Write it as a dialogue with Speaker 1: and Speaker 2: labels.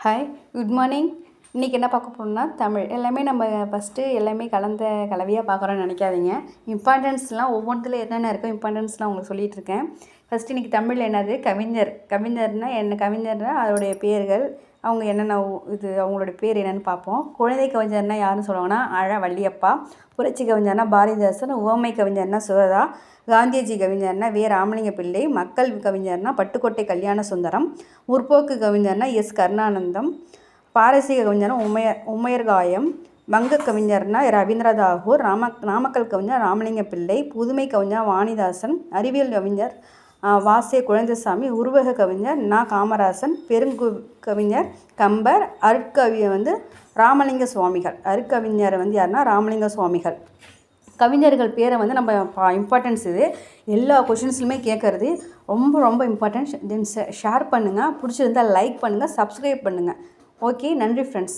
Speaker 1: Hi, good morning. இன்றைக்கி என்ன பார்க்க போகிறோம்னா தமிழ். எல்லாமே நம்ம ஃபஸ்ட்டு எல்லாமே கலவையாக பார்க்குறோன்னு நினைக்காதீங்க. இம்பார்ட்டன்ஸ்லாம் ஒவ்வொன்றில் என்னென்ன இருக்கோ இம்பார்ட்டன்ஸ்லாம் உங்களுக்கு சொல்லிகிட்ருக்கேன். ஃபஸ்ட்டு இன்றைக்கி தமிழில் என்னது கவிஞர்னால் என்ன, கவிஞர்னால் அதோடைய பேர்கள், அவங்க என்னென்ன அவங்களோட பேர் என்னென்னு பார்ப்போம். குழந்தை கவிஞர்னால் யாருன்னு சொல்லுவாங்கன்னா வள்ளியப்பா. புரட்சி கவிஞர்னால் பாரதிதாசன். உவமை கவிஞர்னால் சுரதா. காந்தியஜி கவிஞர்னால் வே. ராமலிங்க பிள்ளை. மக்கள் கவிஞர்னால் பட்டுக்கோட்டை கல்யாண சுந்தரம். முற்போக்கு கவிஞர்னால் எஸ். கருணானந்தம். பாரசீக கவிஞர்னால் உமையர்காயம். வங்க கவிஞர்னால் ரவீந்திரநாத் தாகூர். நாமக்கல் கவிஞர் ராமலிங்க பிள்ளை. புதுமை கவிஞர் வாணிதாசன். அறிவியல் கவிஞர் வாசே குழந்தைசாமி. உருவக கவிஞர் காமராசன். கவிஞர் கம்பர். அருட்கவி ராமலிங்க சுவாமிகள். அருட்கவிஞர் யாருன்னா ராமலிங்க சுவாமிகள். கவிஞர்கள் பேரை நம்ம இம்பார்ட்டன்ஸ் இது எல்லா கொஷின்ஸ்லுமே கேட்குறது ரொம்ப ரொம்ப இம்பார்ட்டன்ஸ். தென் ஷேர் பண்ணுங்கள், பிடிச்சிருந்தால் லைக் பண்ணுங்கள், சப்ஸ்கிரைப் பண்ணுங்கள். ஓகே, நன்றி ஃப்ரெண்ட்ஸ்.